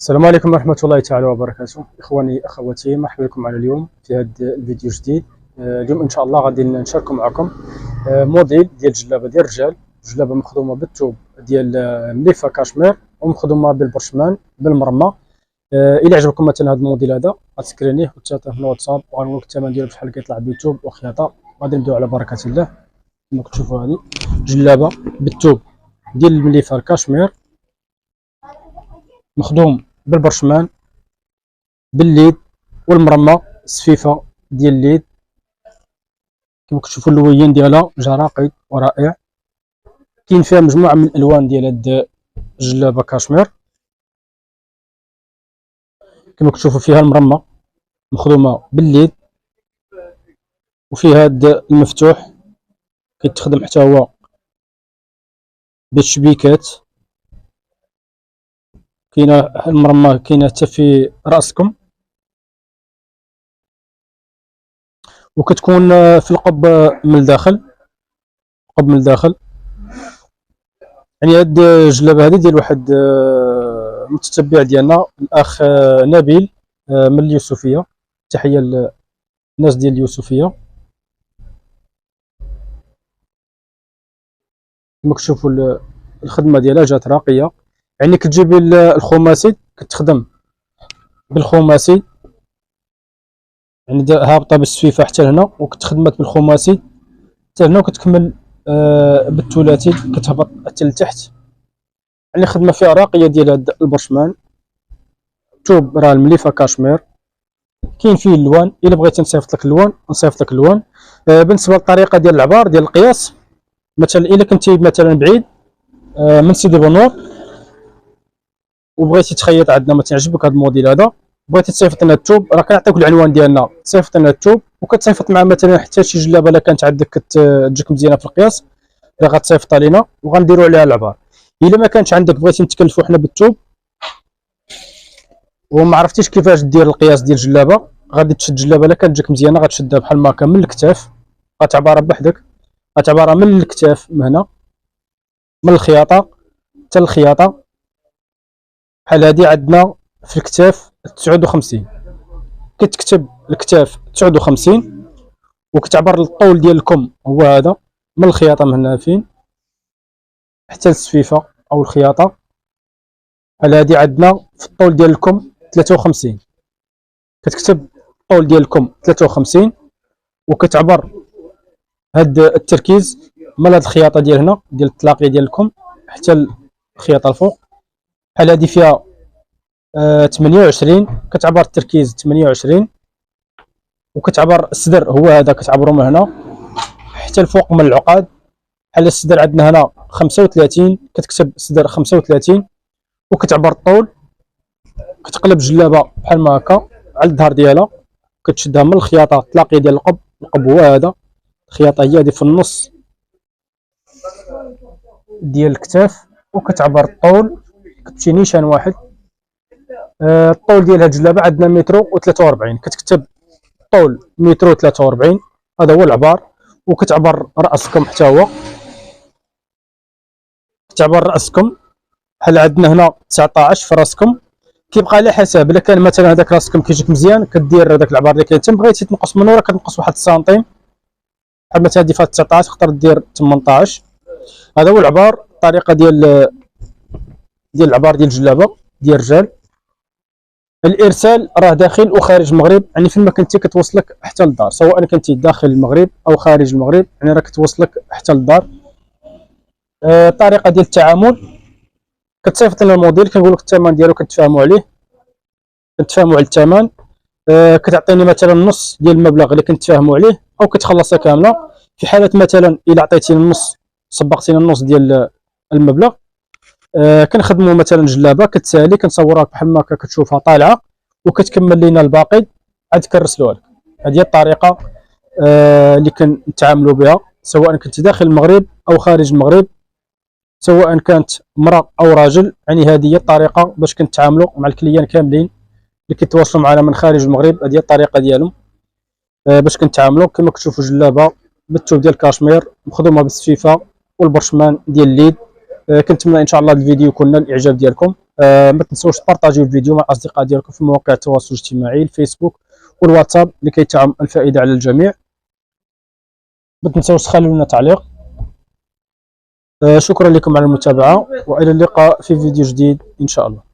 السلام عليكم ورحمة الله تعالى وبركاته. إخواني أخواتي، مرحبا بكم معنا اليوم في هذا الفيديو الجديد. اليوم إن شاء الله غادي نشارك معكم موديل ديال جلابة ديال الرجال. جلابة مخدومة بالثوب ديال مليفة كاشمير ومخدومة بالبرشمان بالمرمى. إلا عجبكم مثلا هذا الموديل هذا غتسكرينيه وتعطيه في الواتساب وغنقول لك الثمن ديالو بشحال كيطلع بالثوب وخياطة. غادي نبداو على بركة الله. كما كتشوفوا هذه جلابة بالثوب ديال المليفة الكاشمير مخدوم بالبرشمان بالليد والمرمى السفيفه ديال الليد. كما كتشوفوا اللوين ديالها جا راقي ورائع. كاين فيها مجموعه من الالوان ديال هاد الجلابه كاشمير. كما كتشوفوا فيها المرمى مخدومه بالليد وفيها هاد المفتوح كيتخدم حتى هو بالشبيكات. كاينه المرمى كاينه حتى في راسكم وكتكون في القب من الداخل. قب من الداخل يعني هاد الجلابه هذه ديال واحد متتبع ديالنا الاخ نبيل من اليوسفيه. تحيه للناس ديال اليوسفيه. كما كتشوفوا الخدمه ديالها جات راقيه، يعني كتجيبي الخماسي كتخدم بالخماسي، يعني هابطه بالسفيفه حتى لهنا وكتخدمات بالخماسي حتى لهنا وكتكمل بالثلاثي كتهبط حتى لتحت. يعني خدمه فيها راقيه ديال هاد البرشمان. الثوب راه المليفه كاشمير. كاين فيه اللوان، الا بغيتي نصيفط لك اللوان نصيفط لك اللوان. بالنسبه للطريقه ديال العبار ديال القياس، مثلا الا كنتي مثلا بعيد من سيدي بونور وبغيتي تخيط عندنا، مثلا عجبك هذا الموديل هذا بغيتي تصيفط لنا الثوب، راه كنعطيك العنوان ديالنا، تصيفط لنا الثوب وكتصيفط مع مثلا حتى شي جلابه الا كانت عندك تجيك مزيانه في القياس راه غتصيفطها لينا وغنديروا عليها العبار. الا ما كانش عندك بغيتي نتكلفوا حنا بالثوب وما عرفتيش كيفاش دير القياس ديال الجلابه، غادي تشد الجلابه الا كانت تجيك مزيانه غتشدها بحال ما هكا من الكتاف، غتعبرها بوحدك، غتعبرها من الكتاف من هنا من الخياطه حتى الخياطه. بحال هادي عندنا في الكتاف 59، كتكتب الكتاف 59 وكتعبر الطول ديال الكم هو هذا من الخياطه من هنا فين حتى للسفيفه او الخياطه. بحال هادي عندنا في الطول ديال الكم 53، كتكتب الطول ديال الكم 53 وكتعبر هاد التركيز من هاد الخياطه ديال هنا ديال التلاقي ديال الكم حتى الخياطه الفوق. بحال هادي فيها 28 كتعبر التركيز 28 وكتعبر الصدر هو هذا كتعبرو من هنا حتى الفوق من العقاد. بحال الصدر عندنا هنا 35 كتكتب الصدر 35 وكتعبر الطول. كتقلب الجلابه بحال ما هكا على الظهر ديالها كتشدها من الخياطه التلاقي ديال القب. القب هو هذا، الخياطه هي هذه في النص ديال الكتاف وكتعبر الطول كتمشي نيشان واحد. الطول ديال هاد الجلابه عندنا متر و43، كتكتب الطول متر و43 هذا هو العبار. وكتعبر راسكم حتى هو، كتعبر راسكم بحال عندنا هنا 19 في راسكم. كيبقى على حسب، الا كان مثلا هذاك راسكم كيجيك مزيان كدير هذاك العبار اللي كيتم، بغيتي تنقص منه راه كتنقص واحد السنتيم. بحال مثلا هادي فيها 19 تقدر دير 18. هذا هو العبار، الطريقه ديال العبار ديال الجلابه ديال الرجال. الارسال راه داخل وخارج المغرب، يعني فين ما كنتي كتوصلك حتى للدار، سواء كنتي داخل المغرب او خارج المغرب يعني راه كتوصلك حتى للدار. الطريقه ديال التعامل كتصيفط لنا الموديل كنقول لك الثمن ديالو كنتفاهموا عليه، كنتفاهموا على الثمن. كتعطيني مثلا نص ديال المبلغ اللي كنتفاهموا عليه او كتخلصها كامله. في حاله مثلا الا عطيتيني النص سبقتيني النص ديال المبلغ كنخدموا مثلا جلابه كتسالي كنصورها بحال ما كتشوفها طالعه وكتكمل لينا الباقي عاد كنرسلوها لك. هذه هي الطريقه اللي كنتعاملوا بها سواء كنت داخل المغرب او خارج المغرب، سواء كانت امراه او راجل. يعني هذه هي الطريقه باش كنتعاملوا مع الكليان كاملين اللي كيتواصلوا معنا من خارج المغرب. هذه هي الطريقه ديالهم باش كنتعاملوا. كما كتشوفوا جلابه بالثوب ديال الكاشمير مخدومه بالسفيفه والبرشمان ديال الليد. كنتمنى ان شاء الله الفيديو يكون نال الاعجاب ديالكم. ما تنسوش تبارطاجيو الفيديو مع الاصدقاء ديالكم في مواقع التواصل الاجتماعي الفيسبوك والواتساب لكي تعم الفائده على الجميع. ما تنسوش تخلوا لنا تعليق. شكرا لكم على المتابعه، والى اللقاء في فيديو جديد ان شاء الله.